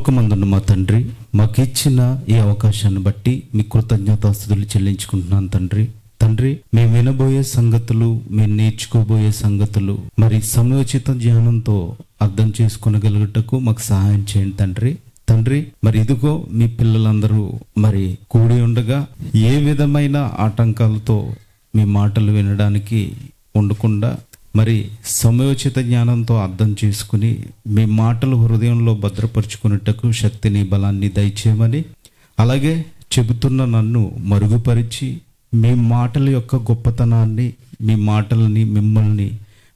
పరలోకమందున్న మా తండ్రి, మాకు ఇచ్చిన ఈ అవకాశాన్ని బట్టి మీ కృతజ్ఞతాస్తుతులు చెల్లించుకుంటున్నాను తండ్రి. తండ్రి, మేము వినబోయే సంగతులు, మేము నేర్చుకోబోయే సంగతులు మరి సమయోచిత జ్ఞానంతో అర్థం చేసుకొనగలుగుటకు మాకు సహాయం చేయండి తండ్రి. తండ్రి, మరి ఇదిగో మీ పిల్లలందరూ మరి కూడి ఉండగా ఏ విధమైన ఆటంకాలతో మీ మాటలు వినడానికి ఉండకుండా మరి సమయోచిత జ్ఞానంతో అర్థం చేసుకుని మీ మాటలు హృదయంలో భద్రపరుచుకున్నట్టుకు శక్తిని, బలాన్ని దయచేయమని, అలాగే చెబుతున్న నన్ను మరుగుపరిచి మీ మాటల యొక్క గొప్పతనాన్ని, మీ మాటలని, మిమ్మల్ని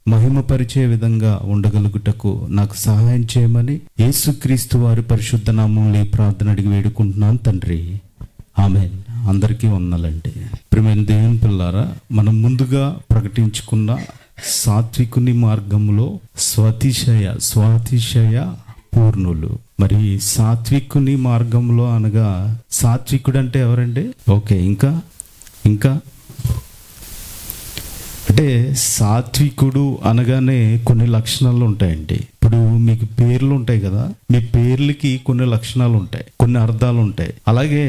మహిమపరిచే విధంగా ఉండగలుగుటకు నాకు సహాయం చేయమని యేసుక్రీస్తు వారి పరిశుద్ధ నామంలో ఈ ప్రార్థన అడిగి వేడుకుంటున్నాను తండ్రి. ఆమేన్. అందరికీ వందనాలండి. ప్రియమైన దేవుని పిల్లారా, మనం ముందుగా ప్రకటించుకున్న సాత్వికుని మార్గంలో స్వాతిశయ పూర్ణులు. మరి సాత్వికుని మార్గంలో అనగా సాత్వికుడు అంటే ఎవరండి? ఓకే, ఇంకా అంటే సాత్వికుడు అనగానే కొన్ని లక్షణాలు ఉంటాయండి. ఇప్పుడు మీకు పేర్లు ఉంటాయి కదా, మీ పేర్లకి కొన్ని లక్షణాలు ఉంటాయి, కొన్ని అర్థాలు ఉంటాయి. అలాగే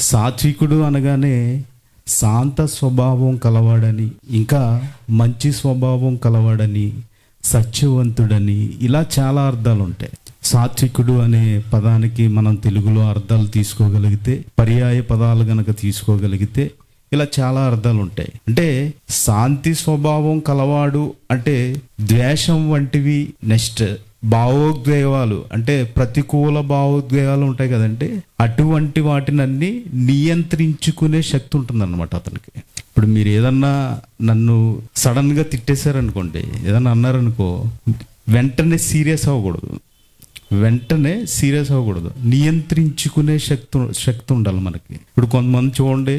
సాత్వికుడు అనగానే శాంత స్వభావం కలవాడని, ఇంకా మంచి స్వభావం కలవాడని, సత్యవంతుడని, ఇలా చాలా అర్థాలు ఉంటాయి. సాత్వికుడు అనే పదానికి మనం తెలుగులో అర్థాలు తీసుకోగలిగితే, పర్యాయ పదాలు గనక తీసుకోగలిగితే ఇలా చాలా అర్థాలు ఉంటాయి. అంటే శాంతి స్వభావం కలవాడు అంటే ద్వేషం వంటివి, నెక్స్ట్ భావోద్వేగాలు అంటే ప్రతికూల భావోద్వేగాలు ఉంటాయి కదండి, అటువంటి వాటినన్నీ నియంత్రించుకునే శక్తి ఉంటుంది అన్నమాట అతనికి. ఇప్పుడు మీరు ఏదన్నా నన్ను సడన్ గా తిట్టేశారనుకోండి, ఏదన్నా అన్నారనుకో, వెంటనే సీరియస్ అవ్వకూడదు, నియంత్రించుకునే శక్తి ఉండాలి మనకి. ఇప్పుడు కొంతమంది చూడండి,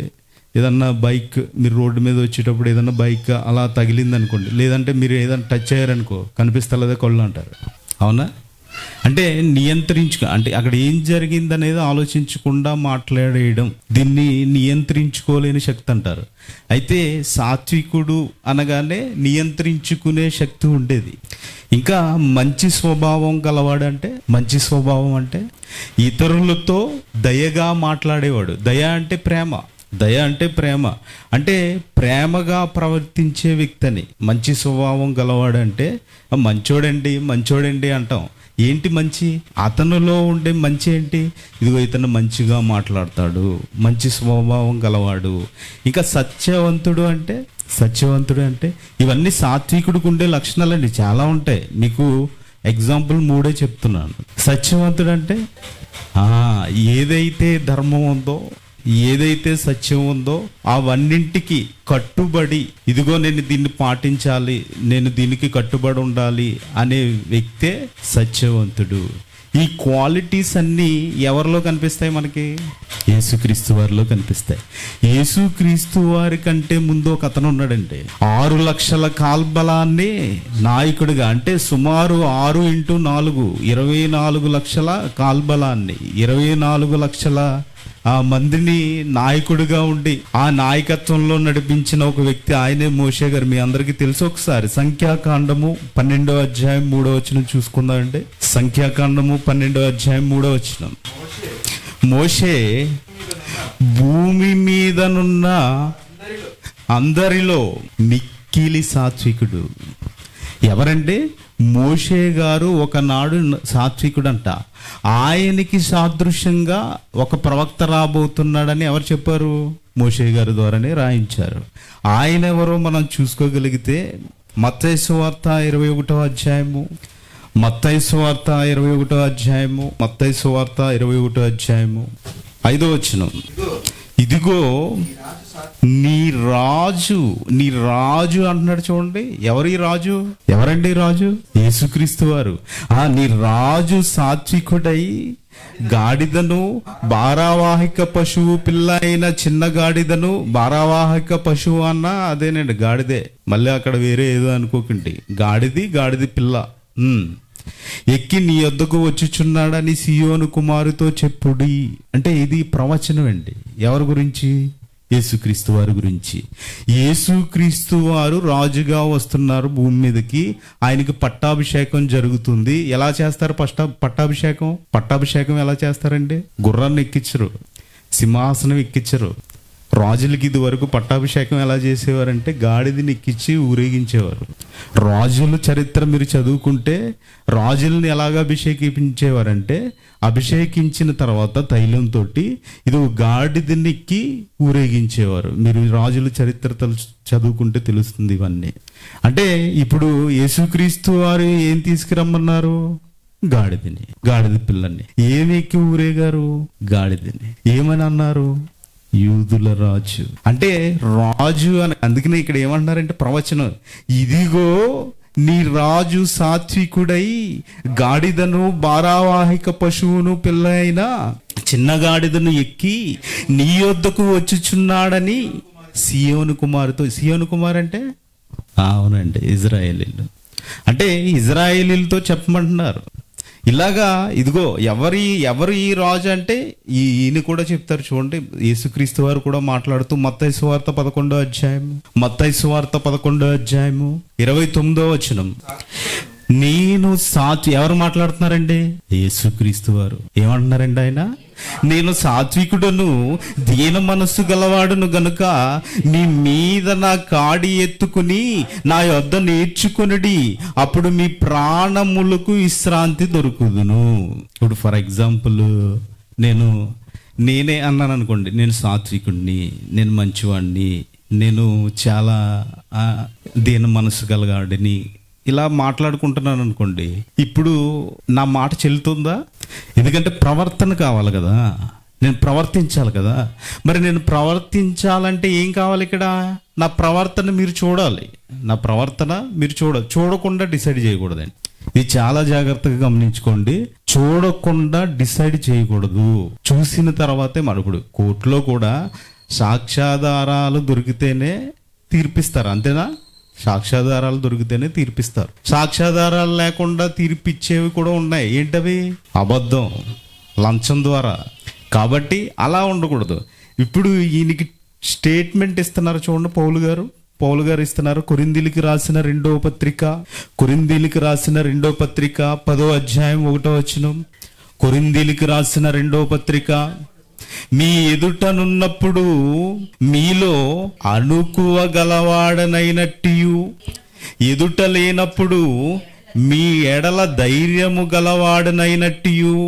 ఏదన్నా బైక్ మీరు రోడ్డు మీద వచ్చేటప్పుడు ఏదన్నా బైక్ అలా తగిలింది అనుకోండి, లేదంటే మీరు ఏదన్నా టచ్ అయ్యారనుకో, కనిపిస్తలేదా కళ్ళు అంటారు. అవునా? అంటే అంటే అక్కడ ఏం జరిగింది అనేది ఆలోచించకుండా మాట్లాడేయడం, దీన్ని నియంత్రించుకోలేని శక్తి అంటారు. అయితే సాత్వికుడు అనగానే నియంత్రించుకునే శక్తి ఉండేది. ఇంకా మంచి స్వభావం గలవాడంటే, మంచి స్వభావం అంటే ఇతరులతో దయగా మాట్లాడేవాడు. దయ అంటే ప్రేమ, అంటే ప్రేమగా ప్రవర్తించే వ్యక్తిని మంచి స్వభావం గలవాడంటే. మంచోడండి అంటాం. ఏంటి మంచి? అతనిలో ఉండే మంచి ఏంటి? ఇదిగో ఇతను మంచిగా మాట్లాడతాడు, మంచి స్వభావం గలవాడు. ఇంకా సత్యవంతుడు అంటే ఇవన్నీ సాత్వికుడికి ఉండే లక్షణాలండి, చాలా ఉంటాయి. మీకు ఎగ్జాంపుల్ 3 చెప్తున్నాను. సత్యవంతుడు అంటే ఏదైతే ధర్మం ఉందో, ఏదైతే సత్యం ఉందో అవన్నింటికి కట్టుబడి, ఇదిగో నేను దీన్ని పాటించాలి, నేను దీనికి కట్టుబడి ఉండాలి అనే వ్యక్తే సత్యవంతుడు. ఈ క్వాలిటీస్ అన్నీ ఎవరిలో కనిపిస్తాయి? మనకి యేసుక్రీస్తు వారిలో కనిపిస్తాయి. యేసుక్రీస్తు వారి కంటే ముందు ఒక అతను ఉన్నాడండి, 6 లక్షల కాల్బలాన్ని నాయకుడిగా, అంటే సుమారు 6x4 24 లక్షల కాల్బలాన్ని, 24 లక్షల మందిని నాయకుడిగా ఉండి ఆ నాయకత్వంలో నడిపించిన ఒక వ్యక్తి, ఆయనే మోషే గారు. మీ అందరికీ తెలుసు. ఒకసారి సంఖ్యాకాండము 12వ అధ్యాయం 3వ వచనం చూసుకుందామండి. సంఖ్యాకాండము 12వ అధ్యాయం 3వ వచనం. మోషే భూమి మీదనున్న అందరిలో మిక్కిలి సాత్వికుడు. ఎవరంటే మోషే గారు ఒకనాడు సాత్వికుడంట. ఆయనకి సాదృశ్యంగా ఒక ప్రవక్త రాబోతున్నాడని ఎవరు చెప్పారు? మోషే గారి ద్వారానే రాయించారు. ఆయన ఎవరో మనం చూసుకోగలిగితే మత్తయి సువార్త 21వ అధ్యాయము, మత్తయి సువార్త 21వ అధ్యాయము 5వ వచనం. ఇదిగో నీ రాజు అంటున్నాడు. చూడండి, ఎవరి రాజు? ఎవరండి రాజు? యేసుక్రీస్తు వారు. నీ రాజు సాత్వికుడై గాడిదను, భారవాహిక పశువు పిల్ల అయిన చిన్న గాడిదను, భారవాహిక పశువు అన్న అదేనండి, గాడిదే. మళ్ళీ అక్కడ వేరే ఏదో అనుకోకండి, గాడిది పిల్ల ఎక్కి నీ యొద్దకు వచ్చుచున్నాడని సియోను కుమారుతో చెప్పుడి. అంటే ఇది ప్రవచనం అండి. ఎవరి గురించి? యేసుక్రీస్తు వారి గురించి. యేసుక్రీస్తు వారు రాజుగా వస్తున్నారు భూమి మీదకి. ఆయనకి పట్టాభిషేకం జరుగుతుంది. ఎలా చేస్తారు పట్టాభిషేకం ఎలా చేస్తారండి? గుర్రాన్ని ఎక్కించరు, సింహాసనం ఎక్కించరు. రాజులకి ఇది వరకు పట్టాభిషేకం ఎలా చేసేవారంటే గాడిదని ఎక్కించి ఊరేగించేవారు. రాజుల చరిత్ర మీరు చదువుకుంటే రాజుల్ని ఎలాగ అభిషేకించేవారంటే, అభిషేకించిన తర్వాత తైలంతో ఇది గాడిదని ఎక్కి ఊరేగించేవారు. మీరు రాజుల చరిత్ర చదువుకుంటే తెలుస్తుంది ఇవన్నీ. అంటే ఇప్పుడు యేసుక్రీస్తు వారు ఏం తీసుకురమ్మన్నారు? గాడిద పిల్లని. ఏమి ఎక్కి ఊరేగారు? గాడిదని. ఏమని అన్నారు? యూదుల రాజు. అంటే రాజు అని. అందుకనే ఇక్కడ ఏమంటున్నారంటే ప్రవచనం, ఇదిగో నీ రాజు సాత్వికుడై గాడిదను భారవాహిక పశువును పిల్ల అయిన చిన్న గాడిదను ఎక్కి నీ యొద్దకు వచ్చుచున్నాడని సియోను కుమారుతో. సియోను కుమార్ అంటే అవునండి, ఇజ్రాయేలీలు. అంటే ఇజ్రాయేలీలతో చెప్పమంటున్నారు. ఇలాగా ఇదిగో ఎవరు ఈ రాజు అంటే ఈయన కూడా చెప్తారు. చూడండి, యేసుక్రీస్తు వారు కూడా మాట్లాడుతూ మత్తయి సువార్త 11వ అధ్యాయము 29వ వచనం, నేను ఎవరు మాట్లాడుతున్నారండి? యేసుక్రీస్తు వారు. ఏమంటున్నారండి ఆయన? నేను సాత్వికుడను దీన మనస్సు గలవాడును గనుక మీ మీద నా కాడి ఎత్తుకుని నా యొద్ద నేర్చుకొనుడి, అప్పుడు మీ ప్రాణములకు విశ్రాంతి దొరుకుదును. ఇప్పుడు ఫర్ ఎగ్జాంపుల్ నేనే అన్నాను అనుకోండి, నేను సాత్వికుడిని, నేను మంచివాడిని, నేను చాలా దీన మనస్సు గలవాడిని, ఇలా మాట్లాడుకుంటున్నాను అనుకోండి. ఇప్పుడు నా మాట చెల్లుతుందా? ఎందుకంటే ప్రవర్తన కావాలి కదా, నేను ప్రవర్తించాలి కదా. మరి నేను ప్రవర్తించాలంటే ఏం కావాలి? ఇక్కడ నా ప్రవర్తన మీరు చూడాలి. చూడకుండా డిసైడ్ చేయకూడదండి. ఇది చాలా జాగ్రత్తగా గమనించుకోండి. చూడకుండా డిసైడ్ చేయకూడదు. చూసిన తర్వాతే ఇప్పుడు కోర్టులో కూడా సాక్ష్యాధారాలు దొరికితేనే తీర్పిస్తారు, అంతేనా? సాక్ష్యాధారాలు దొరికితేనే తీర్పిస్తారు. సాక్ష్యాధారాలు లేకుండా తీర్పిచ్చేవి కూడా ఉన్నాయి. ఏంటవి? అబద్ధం, లంచం ద్వారా. కాబట్టి అలా ఉండకూడదు. ఇప్పుడు ఈయనకి స్టేట్మెంట్ ఇస్తున్నారు చూడండి, పౌలు గారు ఇస్తున్నారు. కొరింథీయులకు రాసిన రెండవ పత్రిక 10వ అధ్యాయం 1వ వచనం. కొరింథీయులకు రాసిన రెండవ పత్రిక, మీ ఎదుటనున్నప్పుడు మీలో అణుకువ గలవాడనైనట్టియు, ఎదుట లేనప్పుడు మీ ఎడల ధైర్యము గలవాడనైనట్టియు.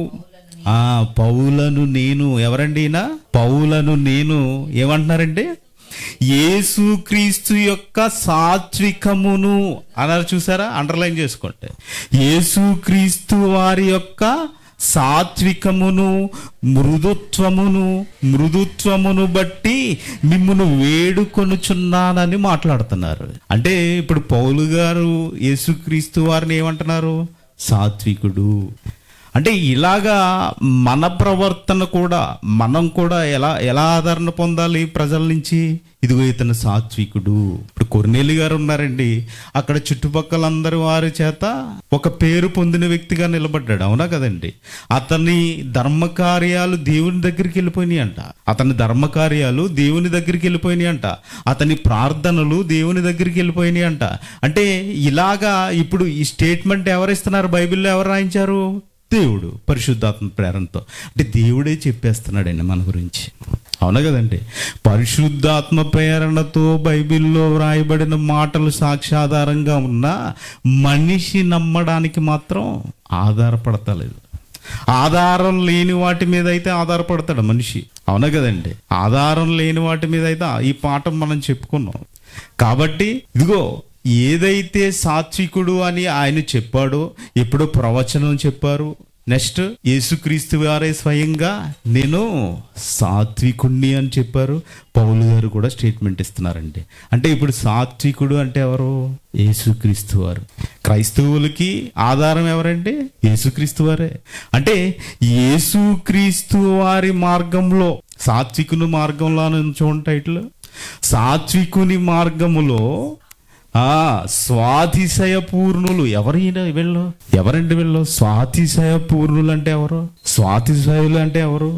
పౌలను నేను. ఎవరండి ఈయన? పౌలను నేను. ఏమంటున్నారండి? యేసుక్రీస్తు యొక్క సాత్వికమును అన్నారు. చూసారా? అండర్లైన్ చేసుకోండి. యేసుక్రీస్తు వారి యొక్క సాత్వికమును మృదుత్వమును బట్టి మిమ్మును వేడుకొనుచున్నానని మాట్లాడుతున్నారు. అంటే ఇప్పుడు పౌలు గారు యేసుక్రీస్తు వారిని ఏమంటున్నారు? సాత్వికుడు. అంటే ఇలాగా మన ప్రవర్తన కూడా, మనం కూడా ఎలా ఆదరణ పొందాలి ప్రజల నుంచి? ఇదిగో ఇతను సాత్వికుడు. ఇప్పుడు కొర్నేలి గారు ఉన్నారండి, అక్కడ చుట్టుపక్కల అందరి వారి చేత ఒక పేరు పొందిన వ్యక్తిగా నిలబడ్డాడు, అవునా కదండి? అతని ధర్మకార్యాలు దేవుని దగ్గరికి వెళ్ళిపోయినాయి అంట. అతని ప్రార్థనలు దేవుని దగ్గరికి వెళ్ళిపోయినాయి అంట. అంటే ఇలాగా ఇప్పుడు ఈ స్టేట్మెంట్ ఎవరిస్తున్నారు? బైబిల్లో ఎవరు రాయించారు? దేవుడు, పరిశుద్ధాత్మ ప్రేరణతో. అంటే దేవుడే చెప్పేస్తున్నాడండి మన గురించి, అవునా కదండి? పరిశుద్ధాత్మ ప్రేరణతో బైబిల్లో వ్రాయబడిన మాటలు సాక్ష్యాధారంగా ఉన్నా మనిషి నమ్మడానికి మాత్రం ఆధారపడతలేదు. ఆధారం లేని వాటి మీద అయితే ఆధారపడతాడు మనిషి, అవునా కదండి? ఆధారం లేని వాటి మీద అయితే ఈ పాఠం మనం చెప్పుకున్నాం. కాబట్టి ఇదిగో ఏదైతే సాత్వికుడు అని ఆయన చెప్పాడో, ఎప్పుడో ప్రవచనం చెప్పారు. నెక్స్ట్ యేసుక్రీస్తు వారే స్వయంగా నేను సాత్వికుణ్ణి అని చెప్పారు. పౌలు గారు కూడా స్టేట్మెంట్ ఇస్తున్నారండి. అంటే ఇప్పుడు సాత్వికుడు అంటే ఎవరు? యేసుక్రీస్తు వారు. క్రైస్తవులకి ఆధారం ఎవరండి? యేసుక్రీస్తు వారే. అంటే యేసుక్రీస్తు వారి మార్గంలో, సాత్వికుని మార్గంలో అని చూడండి టైటిల్. సాత్వికుని మార్గములో స్వాతిశయ పూర్ణులు. ఎవరండి వీళ్ళు? స్వాతిశయ పూర్ణులు అంటే ఎవరు? స్వాతిశయులు అంటే ఎవరు?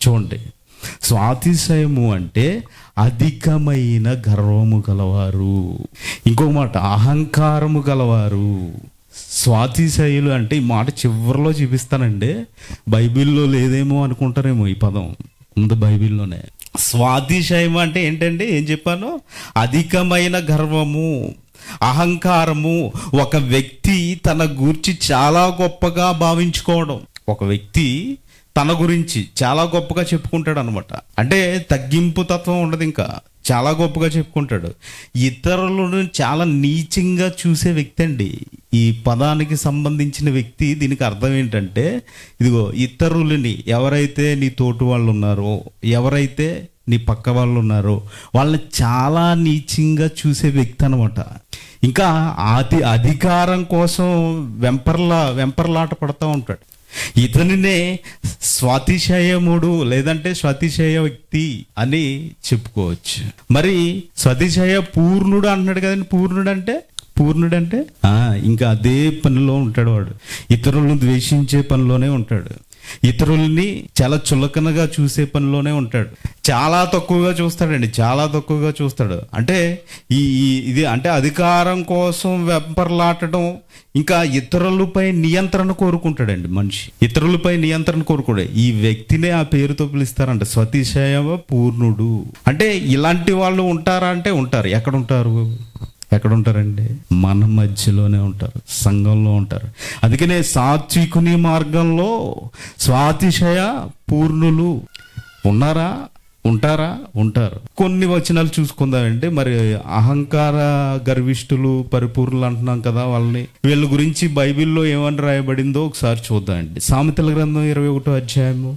చూడండి, స్వాతిశయము అంటే అధికమైన గర్వము గలవారు. ఇంకొక మాట, అహంకారము గలవారు. స్వాతిశయులు అంటే ఈ మాట చివరిలో చూపిస్తానండి. బైబిల్లో లేదేమో అనుకుంటారేమో, ఈ పదం ఉంది బైబిల్లోనే. స్వాతిశయము అంటే ఏంటండి? ఏం చెప్పాను? అధికమైన గర్వము, అహంకారము. ఒక వ్యక్తి తన గురించి చాలా గొప్పగా భావించుకోవడం. ఒక వ్యక్తి తన గురించి చాలా గొప్పగా చెప్పుకుంటాడు అనమాట. అంటే తగ్గింపు తత్వం ఉండదు, ఇంకా చాలా గొప్పగా చెప్పుకుంటాడు. ఇతరులను చాలా నీచంగా చూసే వ్యక్తి అండి ఈ పదానికి సంబంధించిన వ్యక్తి. దీనికి అర్థం ఏంటంటే, ఇదిగో ఇతరులని, ఎవరైతే నీ తోటి వాళ్ళు ఉన్నారో, ఎవరైతే నీ పక్క వాళ్ళు ఉన్నారో వాళ్ళని చాలా నీచంగా చూసే వ్యక్తి అనమాట. ఇంకా అధికారం కోసం వెంపర్లాట పడుతూ ఉంటాడు. ఇతనినే స్వాతిశయముడు లేదంటే స్వాతిశయ వ్యక్తి అని చెప్పుకోవచ్చు. మరి స్వాతిశయ పూర్ణుడు అంటున్నాడు కదండి. పూర్ణుడు అంటే ఇంకా అదే పనిలో ఉంటాడు వాడు. ఇతరులను ద్వేషించే పనిలోనే ఉంటాడు. ఇతరుల్ని చాలా చులకనగా చూసే పనిలోనే ఉంటాడు. చాలా తక్కువగా చూస్తాడండి, చాలా తక్కువగా చూస్తాడు. అంటే ఇది అంటే అధికారం కోసం వెంపర్లాటడం, ఇంకా ఇతరులపై నియంత్రణ కోరుకుంటాడండి మనిషి. ఇతరులపై నియంత్రణ కోరుకోడే ఈ వ్యక్తినే ఆ పేరుతో పిలుస్తారంట, స్వాతిశయ పూర్ణుడు. అంటే ఇలాంటి వాళ్ళు ఉంటారా అంటే ఉంటారు. ఎక్కడ ఉంటారండి? మన మధ్యలోనే ఉంటారు, సంఘంలో ఉంటారు. అందుకనే సాత్వికుని మార్గంలో స్వాతిశయ పూర్ణులు ఉంటారు. కొన్ని వచనాలు చూసుకుందామంటే, మరి అహంకార గర్విష్ఠులు పరిపూర్ణులు అంటున్నాం కదా వాళ్ళని. వీళ్ళ గురించి బైబిల్లో ఏమని రాయబడిందో ఒకసారి చూద్దామండి. సామెతల గ్రంథం 21వ అధ్యాయము,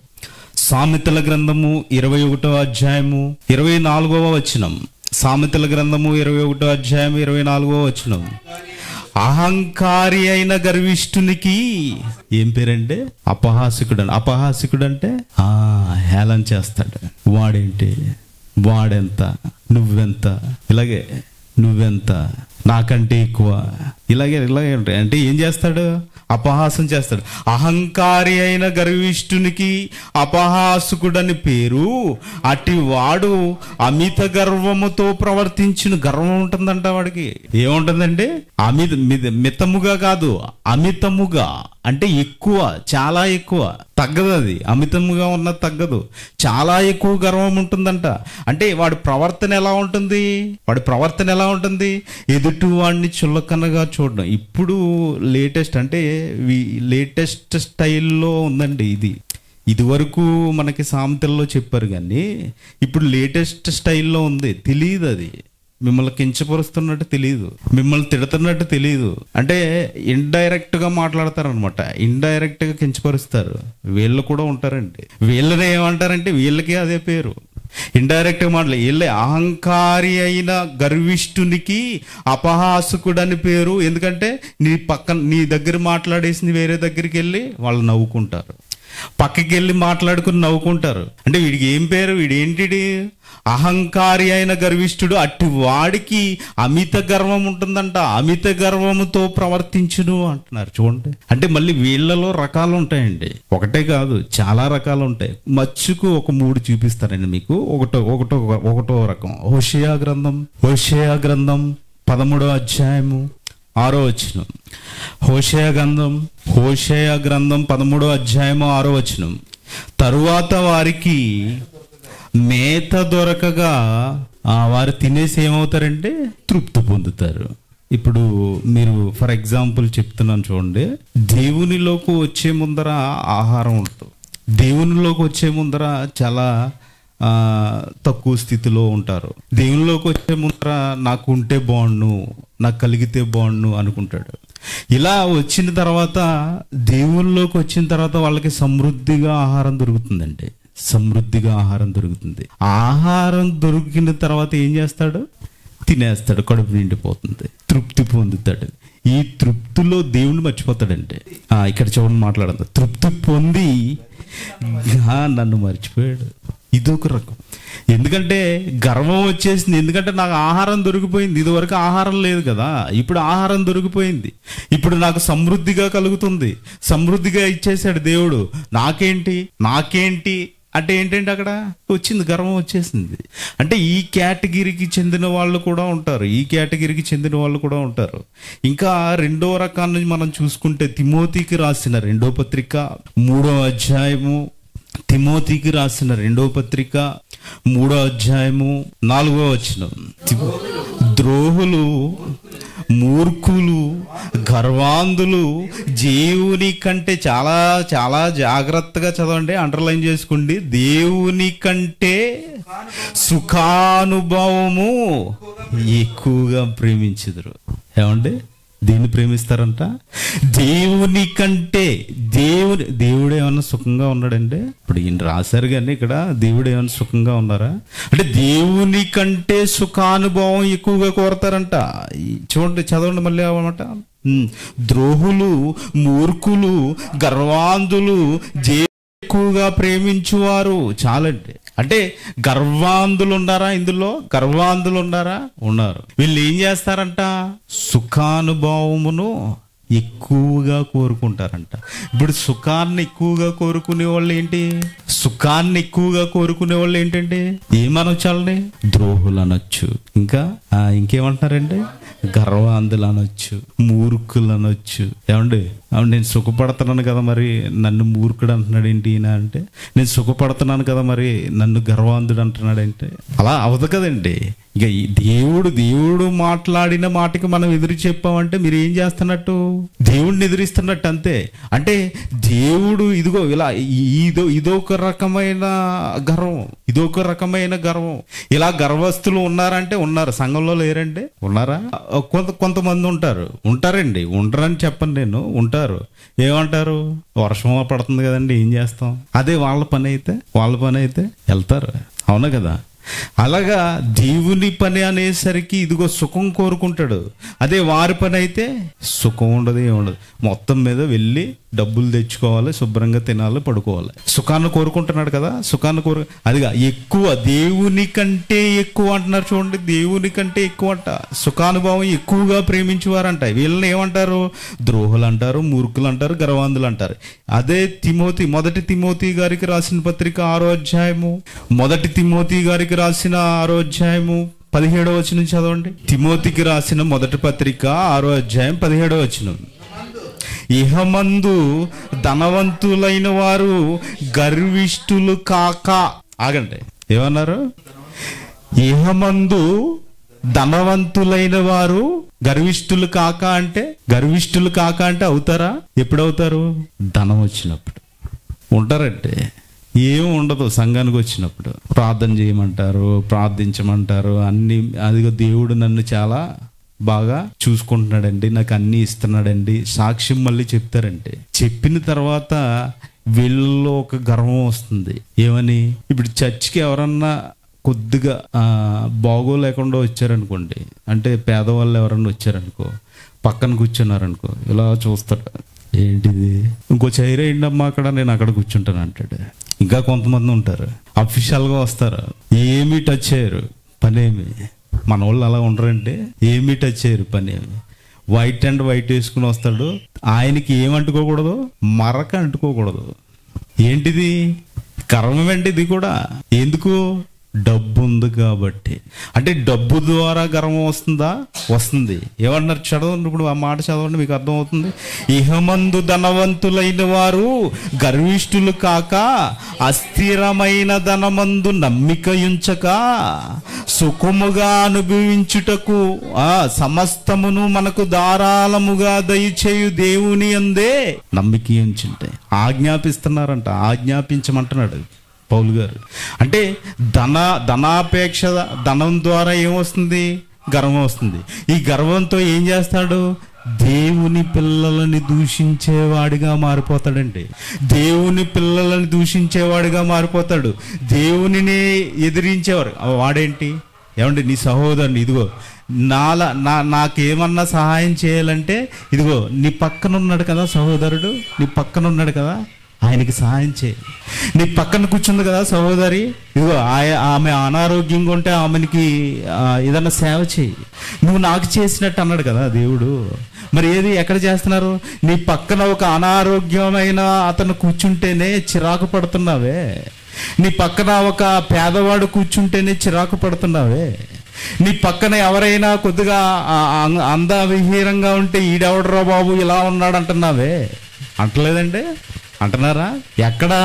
సామెతల గ్రంథము 21వ అధ్యాయము 24వ వచనం. సామెతల గ్రంథము 21వ అధ్యాయం 24వ వచనం. అహంకారి అయిన గర్విష్ఠునికి ఏం పేరంటే? అపహాసికుడు అంటే హేళన చేస్తాడు. వాడేంటి, వాడెంత, నువ్వెంత, ఇలాగే నువ్వెంత, నాకంటే ఎక్కువ, ఇలాగే ఉంటాయి. అంటే ఏం చేస్తాడు? అపహాసం చేస్తాడు. అహంకారి అయిన గర్విష్ఠునికి అపహాసకుడని పేరు. అట్టి వాడు అమిత గర్వముతో ప్రవర్తించును. గర్వం ఉంటుందంట వాడికి. ఏముంటుందండి? మితముగా కాదు, అమితముగా. అంటే ఎక్కువ, చాలా ఎక్కువ. తగ్గదు అది. అమితముగా ఉన్నది తగ్గదు, చాలా ఎక్కువ గర్వం ఉంటుందంట. అంటే వాడి ప్రవర్తన ఎలా ఉంటుంది? ఎదుటి వాడిని చులకనగా చూడడం. ఇప్పుడు లేటెస్ట్ స్టైల్లో ఉందండి ఇది వరకు మనకి సామెతల్లో చెప్పారు, కానీ ఇప్పుడు లేటెస్ట్ స్టైల్లో ఉంది. తెలియదు అది. మిమ్మల్ని కించపరుస్తున్నట్టు తెలియదు, మిమ్మల్ని తిడుతున్నట్టు తెలియదు. అంటే ఇండైరెక్ట్ గా మాట్లాడతారు అనమాట, ఇండైరెక్ట్ గా కించపరుస్తారు. వీళ్ళు కూడా ఉంటారండి. వీళ్ళని ఏమంటారంటే వీళ్ళకి అదే పేరు, ఇండైరెక్ట్ గా మాట్లాడే. వీళ్ళే అహంకారి అయిన గర్విష్ఠునికి అపహాసకుడని పేరు. ఎందుకంటే నీ దగ్గర మాట్లాడేసింది వేరే దగ్గరికి వెళ్ళి వాళ్ళు నవ్వుకుంటారు, పక్కకి వెళ్ళి మాట్లాడుకుని నవ్వుకుంటారు. అంటే వీడికి ఏం పేరు? వీడేంటి? అహంకారి అయిన గర్విష్ఠుడు. అట్టి వాడికి అమిత గర్వం ఉంటుందంట. అమిత గర్వముతో ప్రవర్తించును అంటున్నారు. చూడండి, అంటే మళ్ళీ వీళ్ళలో రకాలు ఉంటాయండి, ఒకటే కాదు, చాలా రకాలు ఉంటాయి. మచ్చుకు ఒక 3 చూపిస్తారండి మీకు. ఒకటో రకం హోషేయ గ్రంథం 13వ అధ్యాయము 6వ వచనం. హోషేయ గ్రంథం 13వ అధ్యాయము 6వ వచనం. తరువాత వారికి మేత దొరకగా వారు తినేసి ఏమవుతారంటే తృప్తి పొందుతారు. ఇప్పుడు మీరు ఫర్ ఎగ్జాంపుల్ చెప్తున్నాను చూడండి. దేవునిలోకి వచ్చే ముందర ఆహారం ఉంటుంది. దేవునిలోకి వచ్చే ముందర చాలా తక్కువ స్థితిలో ఉంటారు. దేవునిలోకి వచ్చే ముందర నాకు ఉంటే బాగుండు, నాకు కలిగితే బాగుండు అనుకుంటాడు. ఇలా వచ్చిన తర్వాత, దేవునిలోకి వచ్చిన తర్వాత వాళ్ళకి సమృద్ధిగా ఆహారం దొరుకుతుందండి. ఆహారం దొరికిన తర్వాత ఏం చేస్తాడు? తినేస్తాడు, కడుపు నిండిపోతుంది, తృప్తి పొందుతాడు. ఈ తృప్తిలో దేవుని మర్చిపోతాడంటే ఇక్కడ చూడండి మాట్లాడదు. తృప్తి పొంది నన్ను మర్చిపోయాడు. ఇదొక రకం. ఎందుకంటే గర్వం వచ్చేసింది. ఎందుకంటే నాకు ఆహారం దొరికిపోయింది. ఇదివరకు ఆహారం లేదు కదా, ఇప్పుడు ఆహారం దొరికిపోయింది. ఇప్పుడు నాకు సమృద్ధిగా కలుగుతుంది, సమృద్ధిగా ఇచ్చేసాడు దేవుడు. నాకేంటి అంటే ఏంటంటే అక్కడ వచ్చింది, గర్వం వచ్చేసింది. అంటే ఈ కేటగిరీకి చెందిన వాళ్ళు కూడా ఉంటారు, ఈ కేటగిరీకి చెందిన వాళ్ళు కూడా ఉంటారు. ఇంకా రెండో రకాన్ని మనం చూసుకుంటే తిమోతికి రాసిన 2వ పత్రిక 3వ అధ్యాయము, తిమోతికి రాసిన 2వ పత్రిక 3వ అధ్యాయము 4వ వచనం. ద్రోహులు, మూర్ఖులు, గర్వాంధులు దేవుని కంటే, చాలా చాలా జాగ్రత్తగా చదవండి, అండర్లైన్ చేసుకోండి, దేవుని కంటే సుఖానుభవము ఎక్కువగా ప్రేమించుదురు. ఏమండి, దేన్ని ప్రేమిస్తారంట? దేవుని కంటే. దేవుడు ఏమన్నా సుఖంగా ఉన్నాడంటే? ఇప్పుడు ఈయన రాశారు కానీ ఇక్కడ దేవుడు ఏమన్నా సుఖంగా ఉన్నారా అంటే? దేవుని కంటే సుఖానుభవం ఎక్కువగా కోరతారంట. చూడండి, చదవండి మళ్ళీ అన్నమాట. ద్రోహులు, మూర్ఖులు, గర్వాంధులు ఎక్కువగా ప్రేమించువారు. చాలండి. అంటే గర్వాంధులు ఉన్నారా ఇందులో? గర్వాంధులు ఉన్నారా? ఉన్నారు. వీళ్ళు ఏం చేస్తారంట? సుఖానుభవమును ఎక్కువగా కోరుకుంటారంట. ఇప్పుడు సుఖాన్ని ఎక్కువగా కోరుకునే వాళ్ళు ఏంటి? సుఖాన్ని ఎక్కువగా కోరుకునే వాళ్ళు ఏంటంటే ఏమనొచ్చాలని? ద్రోహులు అనొచ్చు, ఇంకా ఇంకేమంటారంటే గర్వాంధులు అనొచ్చు, మూర్ఖులు అనొచ్చు. ఏమండి, నేను సుఖపడుతున్నాను కదా మరి నన్ను మూర్ఖుడు అంటున్నాడు ఏంటి ఈయన అంటే? నేను సుఖపడుతున్నాను కదా మరి నన్ను గర్వాంధుడు అంటున్నాడు అంటే? అలా అవదు కదండి. ఇక దేవుడు మాట్లాడిన మాటకి మనం ఎదురు చెప్పామంటే మీరు ఏం చేస్తున్నట్టు? దేవుడిని ఎదిరిస్తున్నట్టు అంతే. అంటే దేవుడు ఇదిగో ఇలా ఇదొక రకమైన గర్వం, ఇదొక రకమైన గర్వం. ఇలా గర్వస్తులు ఉన్నారంటే ఉన్నారు. సంఘంలో లేరంటే ఉన్నారా? కొంతమంది ఉంటారండి. ఉండరని చెప్పను నేను, ఉంటారు. ఏమంటారు? వర్షం పడుతుంది కదండి, ఏం చేస్తాం? అదే వాళ్ళ పని అయితే వెళ్తారు. అవునా కదా? అలాగా దేవుని పని అనేసరికి ఇదిగో సుఖం కోరుకుంటాడు. అదే వారి పని అయితే సుఖం ఉండదు, ఏముండదు. మొత్తం మీద వెళ్ళి డబ్బులు తెచ్చుకోవాలి, శుభ్రంగా తినాలి, పడుకోవాలి. సుఖాన్ని కోరుకుంటున్నాడు కదా, సుఖాన్ని అదిగా ఎక్కువ, దేవుని కంటే ఎక్కువ అంటున్నారు. చూడండి, దేవుని కంటే ఎక్కువ అంట. సుఖానుభవం ఎక్కువగా ప్రేమించేవారంట. వీళ్ళని ఏమంటారు? ద్రోహులు అంటారు, మూర్ఖులు అంటారు, గర్వాంధులు అంటారు. అదే మొదటి తిమోతి గారికి రాసిన పత్రిక 6వ అధ్యాయము, మొదటి తిమోతి గారికి రాసిన 6వ అధ్యాయము 17వ వచనం చదవండి. తిమోతికి రాసిన మొదటి పత్రిక 6వ అధ్యాయం 17వ వచనం. ఇహమందు ధనవంతులైన వారు గర్విష్ఠులు కాక. ఆగండి, ఏమన్నారు? ఇహమందు ధనవంతులైన వారు గర్విష్ఠులు కాక అంటే, గర్విష్ఠులు కాక అంటే అవుతారా? ఎప్పుడవుతారు? ధనం వచ్చినప్పుడు ఉంటారంటే. ఏం ఉండదు. సంఘానికి వచ్చినప్పుడు ప్రార్థన చేయమంటారు, ప్రార్థించమంటారు, అన్ని. అదిగో దేవుడు నన్ను చాలా బాగా చూసుకుంటున్నాడండి, నాకు అన్ని ఇస్తున్నాడండి, సాక్ష్యం మళ్ళీ చెప్తారంటే. చెప్పిన తర్వాత వీళ్ళలో ఒక గర్వం వస్తుంది. ఏమని? ఇప్పుడు చర్చికి ఎవరన్నా కొద్దిగా బాగోలేకుండా వచ్చారనుకోండి, అంటే పేదవాళ్ళు ఎవరన్నా వచ్చారనుకో, పక్కన కూర్చున్నారనుకో, ఇలా చూస్తాడు, ఏంటిది, ఇంకో చైర్ వేయండమ్మా అక్కడ, నేను అక్కడ కూర్చుంటాను అంటాడు. ఇంకా కొంతమంది ఉంటారు, అఫీషియల్గా వస్తారు, ఏమీ టచ్ చేయరు, పనేమి. మన వాళ్ళు అలా ఉండరంటే ఏమీ టచ్ చేయరు, పనేమి. వైట్ అండ్ వైట్ వేసుకుని వస్తాడు. ఆయనకి ఏమంటుకోకూడదు? మరక అంటుకోకూడదు. ఏంటిది? కర్మం అంటే ఇది కూడా. ఎందుకు? డబ్బు ఉంది కాబట్టి. అంటే డబ్బు ద్వారా గర్వం వస్తుందా? వస్తుంది. ఏమన్నారు? చదవండి, ఇప్పుడు ఆ మాట చదవండి, మీకు అర్థమవుతుంది. ఇహమందు ధనవంతులైన వారు గర్విష్ఠులు కాక, అస్థిరమైన ధనమందు నమ్మిక ఉంచక, సుఖముగా అనుభవించుటకు సమస్తమును మనకు ధారాళముగా దయచేయు దేవుని అందే నమ్మిక ఉంచుంటే ఆజ్ఞాపిస్తున్నారంట. ఆజ్ఞాపించమంటున్నాడు పౌలు గారు. అంటే ధనాపేక్ష, ధనం ద్వారా ఏమొస్తుంది? గర్వం వస్తుంది. ఈ గర్వంతో ఏం చేస్తాడు? దేవుని పిల్లలని దూషించేవాడిగా మారిపోతాడండి. దేవుని పిల్లలని దూషించేవాడిగా మారిపోతాడు. దేవునిని ఎదిరించేవాడు వాడేంటి? ఏమండి, నీ సహోదరుని ఇదిగో నాకేమన్నా సహాయం చేయాలంటే ఇదిగో నీ పక్కన ఉన్నాడు కదా సహోదరుడు, నీ పక్కన ఉన్నాడు కదా, ఆయనకి సహాయం చేయి. నీ పక్కన కూర్చుంది కదా సహోదరి, ఇదిగో ఆమె అనారోగ్యంగా ఉంటే ఆమెకి ఏదన్నా సేవ చేయి. నువ్వు నాకు చేసినట్టు అన్నాడు కదా దేవుడు. మరి ఏది ఎక్కడ చేస్తున్నారు? నీ పక్కన ఒక అనారోగ్యమైన అతను కూర్చుంటేనే చిరాకు పడుతున్నావే. నీ పక్కన ఒక పేదవాడు కూర్చుంటేనే చిరాకు పడుతున్నావే. నీ పక్కన ఎవరైనా కొద్దిగా అందవిహీనంగా ఉంటే ఈడెవడరా బాబు ఇలా ఉన్నాడు అంటున్నావే. అంటలేదండి? అంటున్నారా? ఎక్కడా?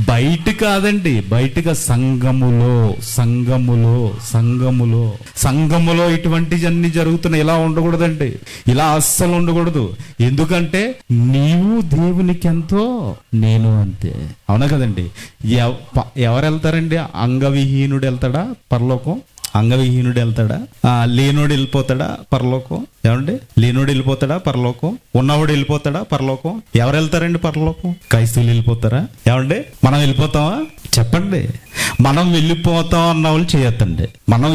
బయట కాదండి, బయటగా సంఘములో సంఘములో సంఘములో సంఘములో ఇటువంటివన్నీ జరుగుతున్నాయి. ఇలా ఉండకూడదండి, ఇలా అస్సలు ఉండకూడదు. ఎందుకంటే నీవు దేవునికి ఎంతో నేను అంతే. అవునా కదండి? ఎవరు వెళ్తారండి? అంగవిహీనుడు వెళ్తాడా పరలోకం? అంగవిహీనుడు వెళ్తాడా? లేనోడు వెళ్ళిపోతాడా పరలోకం? ఏమండి? లేనోడు వెళ్ళిపోతాడా పరలోకం? ఉన్నవాడు వెళ్ళిపోతాడా పరలోకం? ఎవరు వెళ్తారండి పరలోకం? క్రైస్తవులు వెళ్ళిపోతారా? ఏమండి? మనం వెళ్ళిపోతామా? చెప్పండి. మనం వెళ్ళిపోతాం అన్న వాళ్ళు చేయొద్దండి. మనం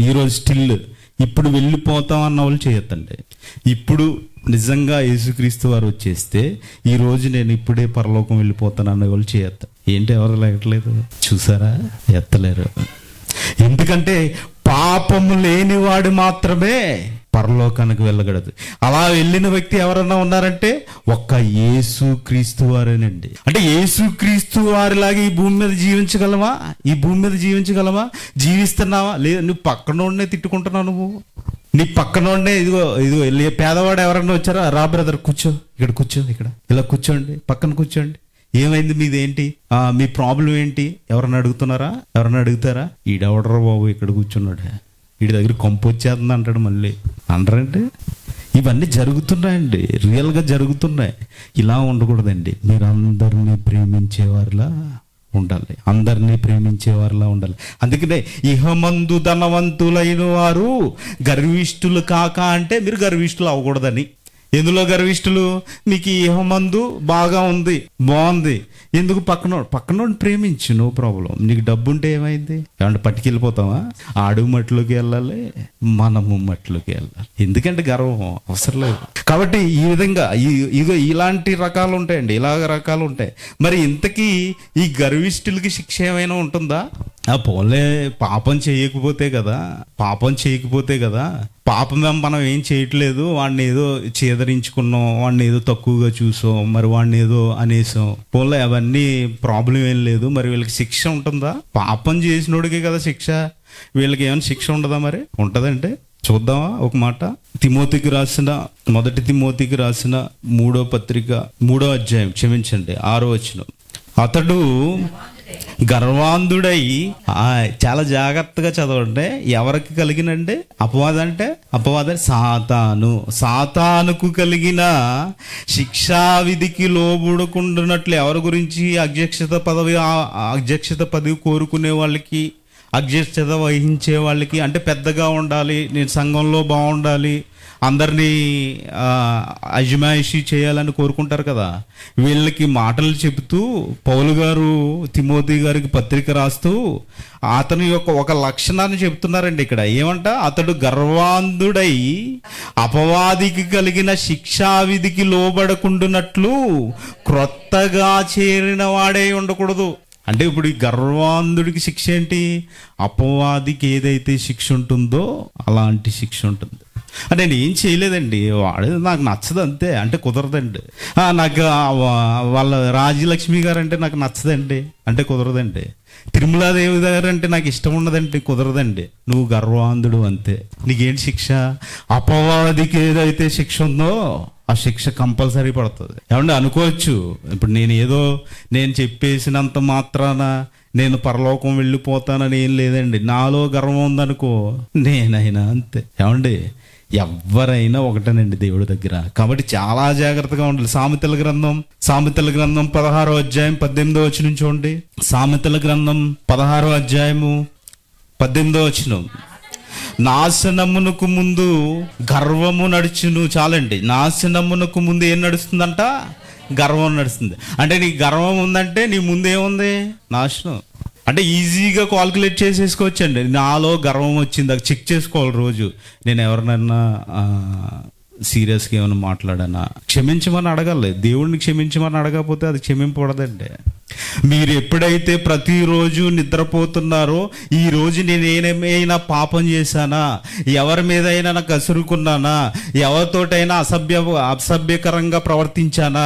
ఈరోజు స్టిల్ ఇప్పుడు వెళ్ళిపోతాం అన్న వాళ్ళు చేయొద్దండి. ఇప్పుడు నిజంగా యేసుక్రీస్తు వారు వచ్చేస్తే ఈ రోజు నేను ఇప్పుడే పరలోకం వెళ్ళిపోతాను అన్న వాళ్ళు చేయొద్దు. ఏంటి ఎవరు లేకట్లేదు? చూసారా? ఎత్తలేరు. ఎందుకంటే పాపము లేనివాడు మాత్రమే పరలోకానికి వెళ్ళగలదు. అలా వెళ్ళిన వ్యక్తి ఎవరన్నా ఉన్నారంటే ఒక్క యేసుక్రీస్తు వారేనండి. అంటే యేసుక్రీస్తు వారిలాగా ఈ భూమి మీద జీవించగలవా? ఈ భూమి మీద జీవించగలవా? జీవిస్తున్నావా? లేదు. నువ్వు పక్కనోడినే తిట్టుకుంటున్నావు. నువ్వు నీ పక్కనోడినే ఇదిగో పేదవాడు ఎవరన్నా వచ్చారా? రా బ్రదర్ కూర్చో, ఇక్కడ కూర్చో, ఇక్కడ ఇలా కూర్చోండి, పక్కన కూర్చోండి. ఏమైంది? మీదేంటి? మీ ప్రాబ్లం ఏంటి? ఎవరన్నా అడుగుతున్నారా? ఎవరన్నా అడుగుతారా? ఈడెవడరా బాబు ఇక్కడ కూర్చున్నాడు, వీడి దగ్గర కొంపు వచ్చేస్తుంది అంటాడు మళ్ళీ. అనరంటే ఇవన్నీ జరుగుతున్నాయండి, రియల్గా జరుగుతున్నాయి. ఇలా ఉండకూడదండి. మీరు అందరినీ ప్రేమించేవారిలా ఉండాలి, అందరినీ ప్రేమించేవారిలా ఉండాలి. అందుకనే ఇహమందు ధనవంతులైన వారు గర్విష్ఠులు కాక అంటే మీరు గర్విష్ఠులు అవ్వకూడదని. ఎందులో గర్విష్ఠులు? మీకు ఇహమందు బాగా ఉంది, బాగుంది, ఎందుకు? పక్కనోడిని ప్రేమించు, నో ప్రాబ్లం. నీకు డబ్బు ఉంటే ఏమైంది? ఏమంటే పట్టుకెళ్ళిపోతావా? ఆడు మట్టిలోకి వెళ్ళాలి, మనము మట్టిలోకి వెళ్ళాలి. ఎందుకంటే గర్వం అవసరం లేదు. కాబట్టి ఈ విధంగా ఇలాంటి రకాలు ఉంటాయండి, ఇలాగ రకాలు ఉంటాయి. మరి ఇంతకీ ఈ గర్విష్ఠులకి శిక్ష ఏమైనా ఉంటుందా? పోలే, పాపం చేయకపోతే కదా, పాపం మనం ఏం చేయట్లేదు, వాడిని ఏదో చేదరించుకున్నాం, వాడిని ఏదో తక్కువగా చూసాం, మరి వాడిని ఏదో అనేసాం, పోలే అవన్నీ ప్రాబ్లం ఏం లేదు. మరి వీళ్ళకి శిక్ష ఉంటుందా? పాపం చేసినోడికే కదా శిక్ష, వీళ్ళకి ఏమైనా శిక్ష ఉండదా? మరి ఉంటుందంటే చూద్దామా ఒక మాట. మొదటి తిమోతికి రాసిన 3వ పత్రిక 3వ అధ్యాయం 6వ వచనం. అతడు గర్వాంధుడై, చాలా జాగ్రత్తగా చదవండి. ఎవరికి కలిగినండి అపవాదం? సాతానుకు కలిగిన శిక్షావిధికి లోబడకుండానట్లు. ఎవరి గురించి? అధ్యక్షత పదవి కోరుకునే వాళ్ళకి, అధ్యక్షత వహించే వాళ్ళకి. అంటే పెద్దగా ఉండాలి, నేను సంఘంలో బాగుండాలి, అందరినీ అజమాయిషీ చేయాలని కోరుకుంటారు కదా. వీళ్ళకి మాటలు చెబుతూ పౌలు గారు తిమోతి గారికి పత్రిక రాస్తూ అతని యొక్క ఒక లక్షణాన్ని చెప్తున్నారండి ఇక్కడ. ఏమంట? అతడు గర్వాంధుడై అపవాదికి కలిగిన శిక్షావిధికి లోబడకుండునట్లు క్రొత్తగా చేరిన వాడే ఉండకూడదు. అంటే ఇప్పుడు ఈ గర్వాంధుడికి శిక్ష ఏంటి? అపవాదికి ఏదైతే శిక్ష ఉంటుందో అలాంటి శిక్ష ఉంటుంది. నేను ఏం చేయలేదండి, వాడు నాకు నచ్చదు అంతే అంటే కుదరదండి. నాకు వాళ్ళ రాజ్యలక్ష్మి గారు అంటే నాకు నచ్చదండి అంటే కుదరదండి. తిరుమలాదేవి గారు అంటే నాకు ఇష్టం ఉన్నదంటే కుదరదండి. నువ్వు గర్వాంధుడు అంతే. నీకేంటి శిక్ష? అపవాదికి ఏదైతే శిక్ష ఉందో ఆ శిక్ష కంపల్సరీ పడుతుంది. ఏమంటే అనుకోవచ్చు, ఇప్పుడు నేను చెప్పేసినంత మాత్రాన నేను పరలోకం వెళ్ళిపోతానని ఏం లేదండి. నాలో గర్వం ఉందనుకో, నేనైనా అంతే. ఏమండి? ఎవరైనా ఒకటేనండి దేవుడి దగ్గర. కాబట్టి చాలా జాగ్రత్తగా ఉండాలి. సామెతల గ్రంథం 16వ అధ్యాయం 18వ వచనం చూడండి. సామెతల గ్రంథం 16వ అధ్యాయము 18వ వచనం. నాశనమునకు ముందు గర్వము నడుచును. చాలండి. నాశనమునకు ముందు ఏం నడుస్తుందంట? గర్వం నడుస్తుంది. అంటే నీ గర్వం ఉందంటే నీ ముందేముంది? నాశనం. అంటే ఈజీగా కాల్కులేట్ చేసేసుకోవచ్చండి. నాలో గర్వం వచ్చింది, అది చెక్ చేసుకోవాలి రోజు. నేను ఎవరినన్నా సీరియస్గా ఏమైనా మాట్లాడానా క్షమించమని అడగాలి. దేవుడిని క్షమించమని అడగకపోతే అది క్షమింపబడదండి. మీరు ఎప్పుడైతే ప్రతిరోజు నిద్రపోతున్నారో, ఈ రోజు నేను ఏమైనా పాపం చేశానా, ఎవరి మీద అయినా నాకు కసురుకున్నానా, ఎవరితోటైనా అసభ్యకరంగా ప్రవర్తించానా,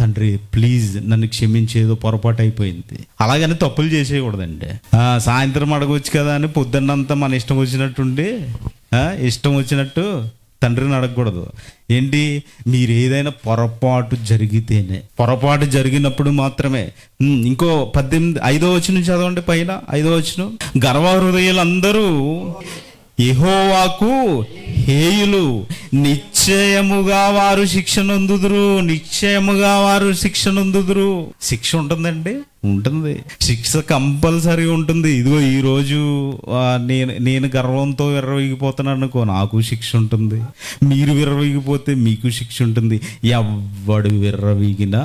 తండ్రి ప్లీజ్ నన్ను క్షమించేదో పొరపాటు అయిపోయింది, అలాగని తప్పులు చేసేయకూడదండి. సాయంత్రం అడగవచ్చు కదా అని పొద్దున్నంతా మన ఇష్టం వచ్చినట్టుండి ఇష్టం వచ్చినట్టు తండ్రిని అడగకూడదు. ఏంటి, మీరు ఏదైనా పొరపాటు జరిగినప్పుడు మాత్రమే. ఇంకో 5వ వచనం చదవండి, పైన 5వ వచనం. గర్వ హృదయులందరూ యెహోవాకు హేయులు, నిశ్చయముగా వారు శిక్ష నొందుదురు. శిక్ష ఉంటుందండి, ఉంటుంది. శిక్ష కంపల్సరీ ఉంటుంది. ఇదిగో ఈరోజు నేను గర్వంతో విర్రవీగిపోతున్నాను అనుకో, నాకు శిక్ష ఉంటుంది. మీరు విర్రవీగిపోతే మీకు శిక్ష ఉంటుంది. ఎవడు విర్రవీగినా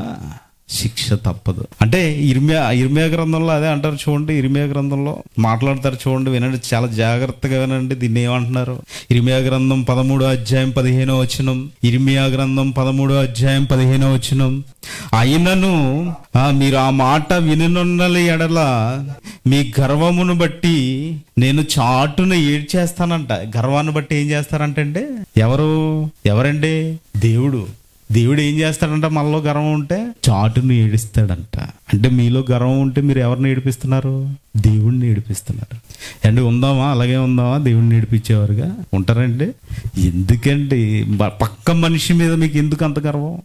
శిక్ష తప్పదు. అంటే ఇర్మియా గ్రంథంలో అదే అంటారు చూడండి. ఇర్మియా గ్రంథంలో మాట్లాడతారు చూడండి, వినండి, చాలా జాగ్రత్తగా వినండి. దీన్ని ఏమంటున్నారు? ఇర్మియా గ్రంథం 13వ అధ్యాయం 15వ వచనం. ఇర్మియా గ్రంథం 13వ అధ్యాయం 15వ వచనం. అయినను మీరు ఆ మాట వినున్నల ఎడల మీ గర్వమును బట్టి నేను చాటును ఏడ్చేస్తానంట. గర్వాన్ని బట్టి ఏం చేస్తారంటే ఎవరండి? దేవుడు ఏం చేస్తాడంట? మనలో గర్వం ఉంటే చాటును ఏడిస్తాడంట. అంటే మీలో గర్వం ఉంటే మీరు ఎవరిని ఏడిపిస్తున్నారు? దేవుడిని ఏడిపిస్తున్నారు. అండి ఉందామా? అలాగే ఉందామా? దేవుడిని ఏడిపించేవారుగా ఉంటారండి. ఎందుకండి? పక్క మనిషి మీద మీకు ఎందుకు అంత గర్వం?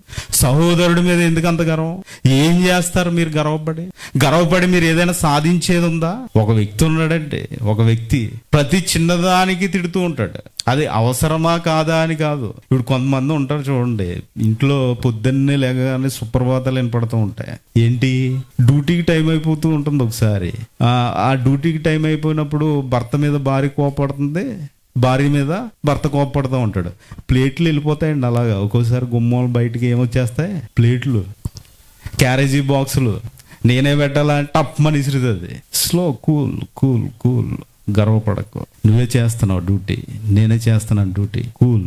సహోదరుడి మీద ఎందుకు అంత గర్వం? ఏం చేస్తారు మీరు గర్వపడి మీరు ఏదైనా సాధించేది ఉందా? ఒక వ్యక్తి ఉన్నాడంటే, ఒక వ్యక్తి ప్రతి చిన్నదానికి తిడుతూ ఉంటాడు. అది అవసరమా కాదా అని కాదు. ఇప్పుడు కొంతమంది ఉంటారు చూడండి, ఇంట్లో పొద్దున్నే లేకగానే సుప్రభాతాలు వినపడుతూ ఉంటాయి. ఏంటి, డ్యూటీకి టైం అయిపోతూ ఉంటుంది. ఒకసారి ఆ డ్యూటీకి టైం అయిపోయినప్పుడు భర్త మీద భార్య కోపడుతుంది, భార్య మీద భర్త కోపడుతూ ఉంటాడు. ప్లేట్లు వెళ్ళిపోతాయండి అలాగా. ఒక్కోసారి గుమ్మాలు బయటికి ఏమొచ్చేస్తాయి, ప్లేట్లు, క్యారేజీ బాక్సులు. నేనే పెట్టాలంటే టప్మని ఇసురుతుంది. Slow, cool, గర్వపడకు. నువ్వే చేస్తున్నావు డ్యూటీ, నేనే చేస్తున్నాను డ్యూటీ. కూల్.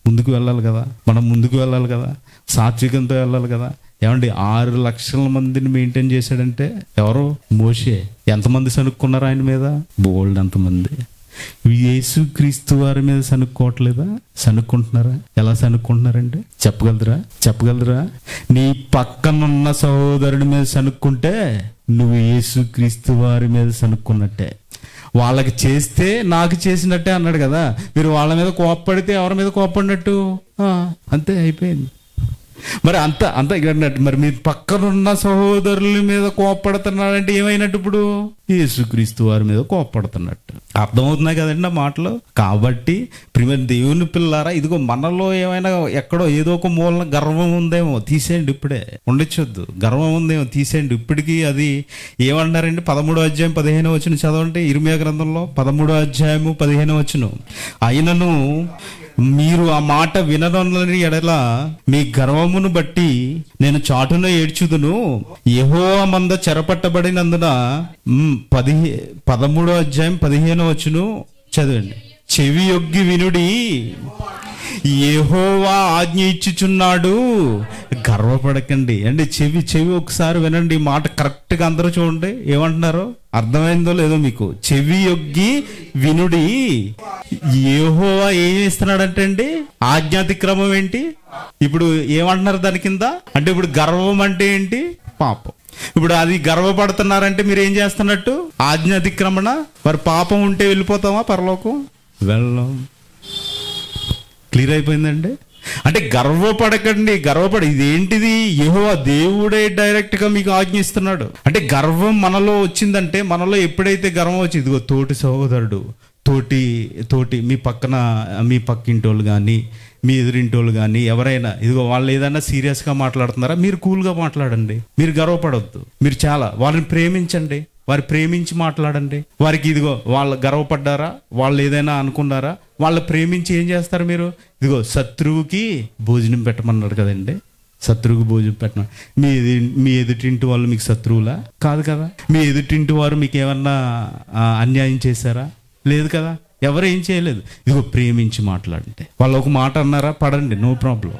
ముందుకు వెళ్ళాలి కదా, మనం ముందుకు వెళ్ళాలి కదా, సాత్వికంతో వెళ్ళాలి కదా. ఏమండి, 6 లక్షల మందిని మెయింటైన్ చేశాడంటే ఎవరు? మోషే. ఎంతమంది సనుక్కున్నారు ఆయన మీద? బోల్డ్ అంతమంది. యేసుక్రీస్తు వారి మీద సనుక్కోవట్లేదా? సనుక్కుంటున్నారా? ఎలా సనుక్కుంటున్నారండి? చెప్పగలరా? నీ పక్కనున్న సహోదరుడి మీద సనుక్కుంటే నువ్వు యేసుక్రీస్తు వారి మీద సనుక్కున్నట్టే. వాళ్ళకి చేస్తే నాకు చేసినట్టే అన్నాడు కదా. మీరు వాళ్ళ మీద కోప్పడితే ఎవరి మీద కోప్పడినట్టు? అంతే, అయిపోయింది. మరి అంత ఇక్కడన్నట్టు. మరి మీ పక్కనున్న సహోదరుల మీద కోప్పడుతున్నాడంటే ఏమైనట్టు? ఇప్పుడు యేసుక్రీస్తు వారి మీద కోప్పడుతున్నట్టు. అర్థమవుతున్నాయి కదండి ఆ మాటలు. కాబట్టి ప్రియమైన దేవుని పిల్లారా, ఇదిగో మనలో ఏమైనా ఎక్కడో ఏదో ఒక మూలన గర్వం ఉందేమో తీసేయండి. ఇప్పుడే ఉండొచ్చొద్దు. గర్వం ఉందేమో తీసేయండి. ఇప్పటికీ అది ఏమన్నారండి? 13వ అధ్యాయం 15వ వచనం చదవండి. ఇర్మియా గ్రంథంలో 13వ అధ్యాయము 15వ వచనం. అయినను మీరు ఆ మాట వినని ఎడల మీ గర్వమును బట్టి నేను చాటున ఏడ్చుదును. యెహోవా మంద చెరపట్టబడినందున 13వ అధ్యాయం 15వ వచనం చదవండి. చెవి యొగ్గి వినుడి, యెహోవా ఆజ్ఞ ఇచ్చుచున్నాడు, గర్వపడకండి. అంటే చెవి ఒకసారి వినండి. మాట కరెక్ట్గా అందరూ చూడండి. ఏమంటున్నారో అర్థమైందో లేదో మీకు. చెవి యొగ్గి వినుడి. యెహోవా ఏం చేస్తున్నాడంటే అండి, ఆజ్ఞాతిక్రమం ఏంటి? ఇప్పుడు ఏమంటున్నారు దాని కింద? అంటే ఇప్పుడు గర్వం అంటే ఏంటి? పాపం. ఇప్పుడు అది గర్వపడుతున్నారంటే మీరు ఏం చేస్తున్నట్టు? ఆజ్ఞాతిక్రమణ. మరి పాపం ఉంటే వెళ్ళిపోతామా పరలోకం? వెళ్ళం. క్లియర్ అయిపోయిందండి. అంటే గర్వపడకండి. ఇదేంటిది? యెహోవా దేవుడే డైరెక్ట్ గా మీకు ఆజ్ఞిస్తున్నాడు. అంటే గర్వం మనలో వచ్చిందంటే, మనలో ఎప్పుడైతే గర్వం వచ్చింది, ఇదిగో తోటి సహోదరుడు, తోటి మీ పక్కింటోళ్ళు కానీ, మీ ఎదురింటోళ్ళు కానీ ఎవరైనా, ఇదిగో వాళ్ళు ఏదైనా సీరియస్గా మాట్లాడుతున్నారా, మీరు కూల్గా మాట్లాడండి. మీరు గర్వపడవద్దు. మీరు చాలా వారిని ప్రేమించండి. వారు ప్రేమించి మాట్లాడండి. వారికి ఇదిగో వాళ్ళు గర్వపడ్డారా, వాళ్ళు ఏదైనా అనుకున్నారా, వాళ్ళ ప్రేమించి ఏం చేస్తారు మీరు? ఇదిగో శత్రువుకి భోజనం పెట్టమన్నాడు కదండి. శత్రువుకి భోజనం పెట్టమని. మీ ఎదుటింటి వాళ్ళు మీకు శత్రువులా? కాదు కదా. మీ ఎదుటింటి వారు మీకు ఏమన్నా అన్యాయం చేశారా? లేదు కదా. ఎవరు ఏం చేయలేదు. ఇదిగో ప్రేమించి మాట్లాడండి. వాళ్ళు ఒక మాట అన్నారా, పడండి, నో ప్రాబ్లం.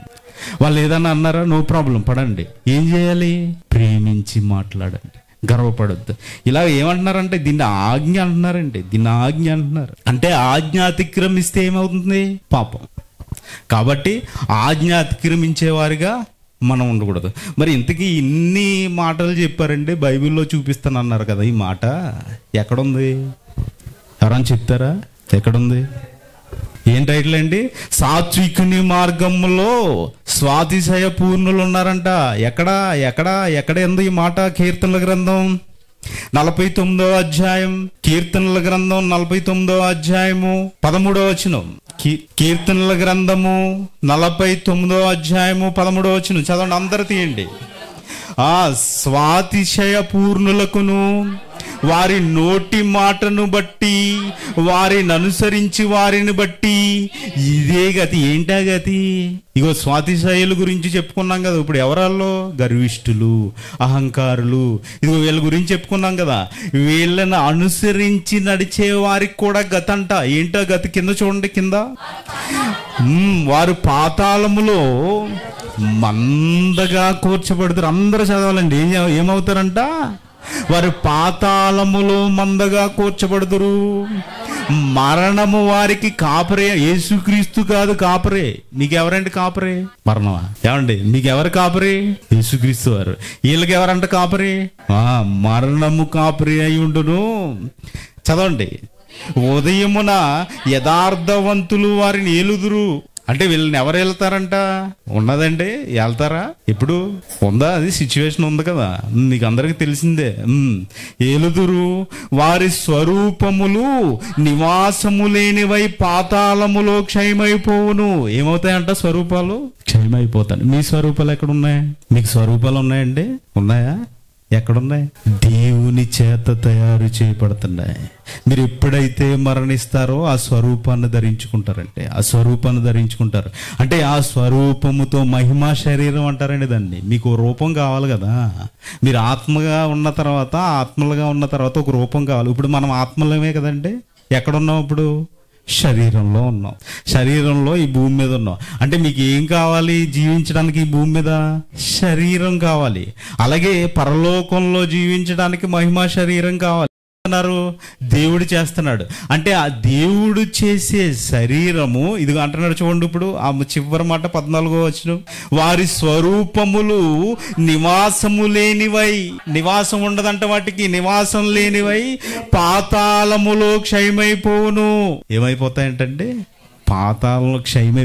వాళ్ళు ఏదన్నా అన్నారా, నో ప్రాబ్లం, పడండి. ఏం చేయాలి? ప్రేమించి మాట్లాడండి, గర్వపడొద్దు. ఇలా ఏమంటున్నారంటే దీన్ని ఆజ్ఞ అంటున్నారండి, దీన్ని ఆజ్ఞ అంటున్నారు. అంటే ఆజ్ఞ అతిక్రమిస్తే ఏమవుతుంది? పాపం. కాబట్టి ఆజ్ఞ అతిక్రమించేవారిగా మనం ఉండకూడదు. మరి ఇంతకీ ఇన్ని మాటలు చెప్పారండి, బైబిల్లో చూపిస్తాను అన్నారు కదా, ఈ మాట ఎక్కడుంది? ఎవరైనా చెప్తారా? ఎక్కడుంది? ఏం టైటిల్ అండి? సాత్వికుని మార్గంలో స్వాతిశయ పూర్ణులు ఉన్నారంట. ఎక్కడ ఉంది ఈ మాట? కీర్తనల గ్రంథం 49వ అధ్యాయం, కీర్తనల గ్రంథం 49వ అధ్యాయము 13వ వచనం. కీర్తనల గ్రంథము 49వ అధ్యాయము 13వ వచనం చదవండి, అందరు తీయండి. స్వాతిశయ పూర్ణులకును వారి నోటి మాటను బట్టి, వారిని అనుసరించి వారిని బట్టి ఇదే గతి. ఏంటా గతి? ఇగో స్వాతిశయుల గురించి చెప్పుకున్నాం కదా. ఇప్పుడు ఎవరాల్లో? గర్విష్ఠులు, అహంకారులు. ఇదిగో వీళ్ళ గురించి చెప్పుకున్నాం కదా. వీళ్ళని అనుసరించి నడిచే వారికి కూడా గతి అంట. ఏంటో గతి? కింద చూడండి, కింద. వారు పాతాళములో మందగా కూర్చబడతారు. అందరూ చదవాలండి. ఏమవుతారంట? వారు పాతాళములో మందగా కూర్చబడుదురు. మరణము వారికి కాపరే. యేసుక్రీస్తు కాదు కాపరే. మీకెవరంటే కాపరే? మరణమా? ఏమండి, మీకెవరు కాపరే? యేసుక్రీస్తు వారు. వీళ్ళకి ఎవరంట కాపరే? మరణము కాపరే అయి ఉండును. చదవండి. ఉదయమున యథార్థవంతులు వారిని ఏలుదురు. అంటే వీళ్ళని ఎవరు వెళ్తారంట? ఉన్నదండి, వెళ్తారా? ఇప్పుడు ఉందా? అది సిచ్యువేషన్ ఉంది కదా, మీకు అందరికి తెలిసిందే. ఏలుదురు. వారి స్వరూపములు నివాసము లేనివై పాతాళములో క్షయమైపోవును. ఏమవుతాయంట? స్వరూపాలు క్షయమైపోతాయి. మీ స్వరూపాలు ఎక్కడున్నాయి? మీకు స్వరూపాలు ఉన్నాయండి? ఉన్నాయా? ఎక్కడున్నాయి? దేవుని చేత తయారు చేయబడుతున్నాయి. మీరు ఎప్పుడైతే మరణిస్తారో ఆ స్వరూపాన్ని ధరించుకుంటారంటే, ఆ స్వరూపాన్ని ధరించుకుంటారు. అంటే ఆ స్వరూపముతో మహిమా శరీరం అంటారండి దాన్ని. మీకు రూపం కావాలి కదా. మీరు ఆత్మగా ఉన్న తర్వాత, ఆత్మలుగా ఉన్న తర్వాత ఒక రూపం కావాలి. ఇప్పుడు మనం ఆత్మలమే కదండి. ఎక్కడున్నాం ఇప్పుడు? శరీరంలో ఉన్నాం. శరీరంలో ఈ భూమి మీద ఉన్నాం. అంటే మీకు ఏం కావాలి జీవించడానికి? ఈ భూమి మీద శరీరం కావాలి. అలాగే పరలోకంలో జీవించడానికి మహిమా శరీరం కావాలి అన్నారు. దేవుడు చేస్తున్నాడు. అంటే ఆ దేవుడు చేసే శరీరము ఇదిగో అంటున్నాడు చూడండి. ఇప్పుడు ఆ చివరి మాట 14వ వచనం, వారి స్వరూపములు నివాసము లేనివై. నివాసం ఉండదంట వాటికి. నివాసం లేనివై పాతాళములో క్షయమైపోవును. ఏమైపోతాయంటే పాతాళంలో క్షయమై.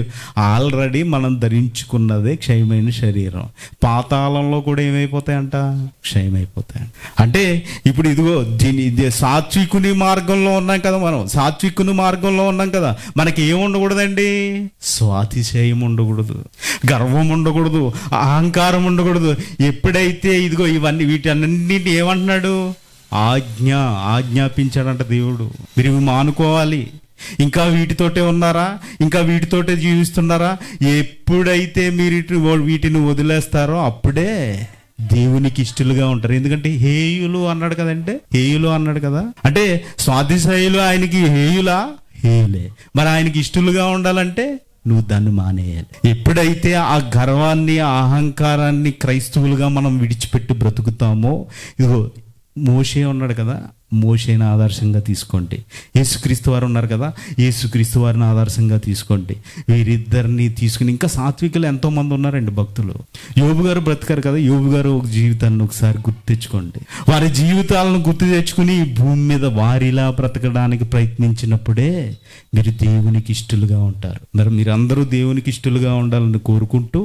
ఆల్రెడీ మనం ధరించుకున్నదే క్షయమైన శరీరం. పాతాళంలో కూడా ఏమైపోతాయంట? క్షయమైపోతాయంట. అంటే ఇప్పుడు ఇదిగో సాత్వికుని మార్గంలో ఉన్నాం కదా మనం. సాత్వికుని మార్గంలో ఉన్నాం కదా. మనకి ఏం ఉండకూడదండి? స్వాతిశయం ఉండకూడదు, గర్వం ఉండకూడదు, అహంకారం ఉండకూడదు. ఎప్పుడైతే ఇదిగో ఇవన్నీ వీటన్నింటినీ ఏమంటున్నాడు? ఆజ్ఞాపించాడంట దేవుడు. మీరు ఇవి మానుకోవాలి. ఇంకా వీటితోటే ఉన్నారా? ఇంకా వీటితోటే జీవిస్తున్నారా? ఎప్పుడైతే మీరు వీటిని వదిలేస్తారో అప్పుడే దేవునికి ఇష్టలుగా ఉంటారు. ఎందుకంటే హేయులు అన్నాడు కదంటే, హేయులు అన్నాడు కదా. అంటే స్వాతిశయులు ఆయనకి హేయులా? హేయులే. మరి ఆయనకి ఇష్టలుగా ఉండాలంటే నువ్వు దాన్ని మానేయాలి. ఎప్పుడైతే ఆ గర్వాన్ని, ఆ అహంకారాన్ని క్రైస్తవులుగా మనం విడిచిపెట్టి బ్రతుకుతామో, ఇదిగో మోషే ఉన్నాడు కదా, మోషేని ఆదర్శంగా తీసుకోండి. యేసుక్రీస్తు వారు ఉన్నారు కదా, యేసుక్రీస్తు వారిని ఆదర్శంగా తీసుకోండి. వీరిద్దరిని తీసుకుని ఇంకా సాత్వికులు ఎంతో మంది ఉన్నారండి, భక్తులు. యోబు గారు బ్రతికారు కదా. యోబు గారు ఒక జీవితాన్ని ఒకసారి గుర్తు తెచ్చుకోండి. వారి జీవితాలను గుర్తు తెచ్చుకుని ఈ భూమి మీద వారిలా బ్రతకడానికి ప్రయత్నించినప్పుడే మీరు దేవునికి ఇష్టలుగా ఉంటారు. మరి మీరందరూ దేవునికి ఇష్టలుగా ఉండాలని కోరుకుంటూ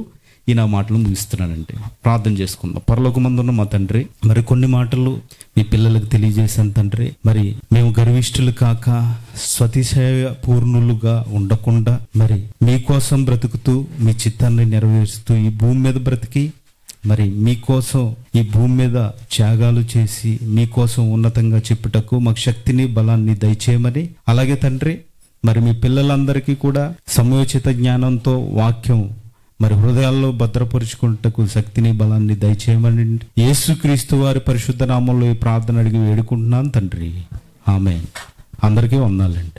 ఈ నా మాటలు ముగిస్తున్నానండి. ప్రార్థన చేసుకుందాం. పరలోకమందున్న మా తండ్రి, మరి కొన్ని మాటలు మీ పిల్లలకు తెలియజేశాను తండ్రి. మరి మేము గర్విష్ఠులు కాక స్వతిశయ పూర్ణులుగా ఉండకుండా మరి మీకోసం బ్రతుకుతూ మీ చిత్తాన్ని నెరవేరుస్తూ ఈ భూమి మీద బ్రతికి మరి మీకోసం ఈ భూమి మీద త్యాగాలు చేసి మీకోసం ఉన్నతంగా చెప్పుటకు మాకు శక్తిని, బలాన్ని దయచేయమని, అలాగే తండ్రి మరి మీ పిల్లలందరికీ కూడా సమయోచిత జ్ఞానంతో వాక్యం మరి హృదయాల్లో భద్రపరుచుకుంటకు శక్తిని, బలాన్ని దయచేయమని యేసుక్రీస్తు వారి పరిశుద్ధ నామంలో ఈ ప్రార్థన అడిగి వేడుకుంటున్నాను తండ్రి. ఆమేన్. అందరికీ వందనాలండి.